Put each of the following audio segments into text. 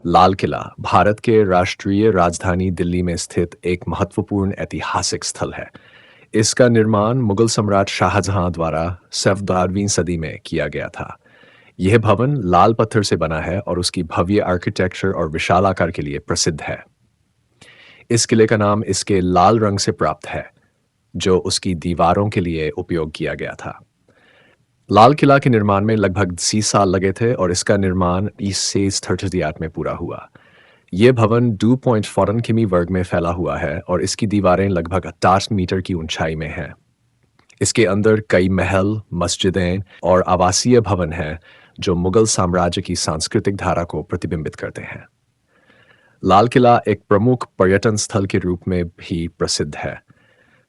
लाल किला भारत के राष्ट्रीय राजधानी दिल्ली में स्थित एक महत्वपूर्ण ऐतिहासिक स्थल है। इसका निर्माण मुगल सम्राट शाहजहां द्वारा 17वीं सदी में किया गया था। यह भवन लाल पत्थर से बना है और उसकी भव्य आर्किटेक्चर और विशाल आकार के लिए प्रसिद्ध है। इस किले का नाम इसके लाल रंग से प्राप्त है, जो उसकी दीवारों के लिए उपयोग किया गया था। लाल किला के निर्माण में लगभग 30 साल लगे थे और इसका निर्माण 1838 में पूरा हुआ। यह भवन 2.4 किमी वर्ग में फैला हुआ है और इसकी दीवारें लगभग 68 मीटर की ऊंचाई में हैं। इसके अंदर कई महल, मस्जिदें और आवासीय भवन हैं, जो मुगल साम्राज्य की सांस्कृतिक धारा को प्रतिबिंबित करते हैं। लाल किला एक प्रमुख पर्यटन स्थल के रूप में भी प्रसिद्ध है।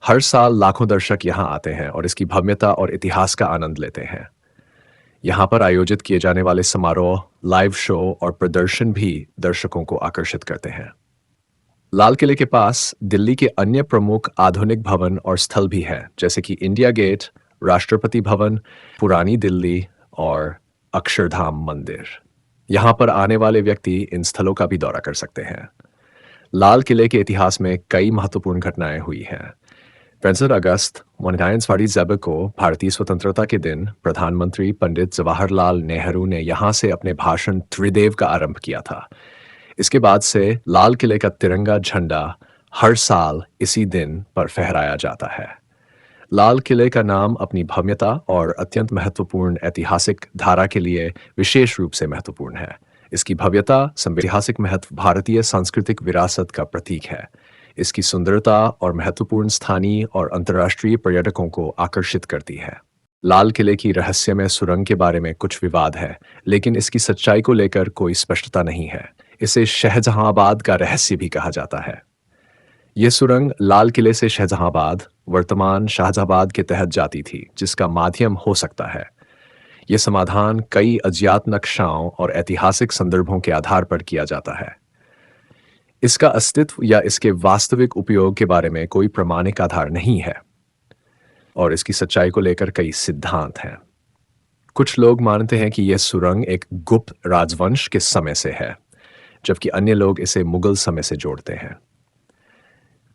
हर साल लाखों दर्शक यहाँ आते हैं और इसकी भव्यता और इतिहास का आनंद लेते हैं। यहाँ पर आयोजित किए जाने वाले समारोह, लाइव शो और प्रदर्शन भी दर्शकों को आकर्षित करते हैं। लाल किले के पास दिल्ली के अन्य प्रमुख आधुनिक भवन और स्थल भी हैं, जैसे कि इंडिया गेट, राष्ट्रपति भवन, पुरानी दिल्ली और अक्षरधाम मंदिर। यहाँ पर आने वाले व्यक्ति इन स्थलों का भी दौरा कर सकते हैं। लाल किले के इतिहास में कई महत्वपूर्ण घटनाएं हुई हैं। 5 अगस्त 1947 को भारतीय स्वतंत्रता के दिन प्रधानमंत्री पंडित जवाहरलाल नेहरू ने यहाँ से अपने भाषण त्रिदेव का आरंभ किया था। इसके बाद से लाल किले का तिरंगा झंडा हर साल इसी दिन पर फहराया जाता है। लाल किले का नाम अपनी भव्यता और अत्यंत महत्वपूर्ण ऐतिहासिक धारा के लिए विशेष रूप से महत्वपूर्ण है। इसकी भव्यता, ऐतिहासिक महत्व भारतीय सांस्कृतिक विरासत का प्रतीक है। इसकी सुंदरता और महत्वपूर्ण स्थानीय और अंतर्राष्ट्रीय पर्यटकों को आकर्षित करती है। लाल किले की रहस्यमय सुरंग के बारे में कुछ विवाद है, लेकिन इसकी सच्चाई को लेकर कोई स्पष्टता नहीं है। इसे शाहजहांबाद का रहस्य भी कहा जाता है। यह सुरंग लाल किले से शाहजहांबाद, वर्तमान शाहजहांबाद के तहत जाती थी, जिसका माध्यम हो सकता है। यह समाधान कई अज्ञात नक्शाओं और ऐतिहासिक संदर्भों के आधार पर किया जाता है। इसका अस्तित्व या इसके वास्तविक उपयोग के बारे में कोई प्रामाणिक आधार नहीं है और इसकी सच्चाई को लेकर कई सिद्धांत हैं। कुछ लोग मानते हैं कि यह सुरंग एक गुप्त राजवंश के समय से है, जबकि अन्य लोग इसे मुगल समय से जोड़ते हैं।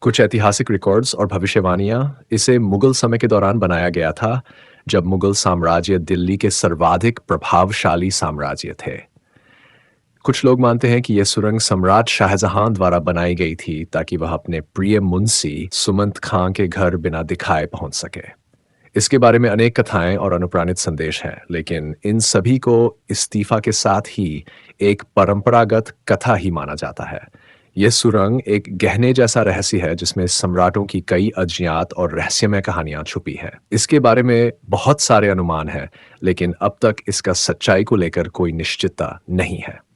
कुछ ऐतिहासिक रिकॉर्ड्स और भविष्यवाणियां इसे मुगल समय के दौरान बनाया गया था, जब मुगल साम्राज्य दिल्ली के सर्वाधिक प्रभावशाली साम्राज्य थे। कुछ लोग मानते हैं कि यह सुरंग सम्राट शाहजहां द्वारा बनाई गई थी ताकि वह अपने प्रिय मुंशी सुमंत खां के घर बिना दिखाए पहुंच सके। इसके बारे में अनेक कथाएं और अनुप्राणित संदेश हैं, लेकिन इन सभी को इस्तीफा के साथ ही एक परंपरागत कथा ही माना जाता है। यह सुरंग एक गहने जैसा रहस्य है, जिसमें सम्राटों की कई अज्ञात और रहस्यमय कहानियां छुपी हैं। इसके बारे में बहुत सारे अनुमान हैं, लेकिन अब तक इसका सच्चाई को लेकर कोई निश्चितता नहीं है।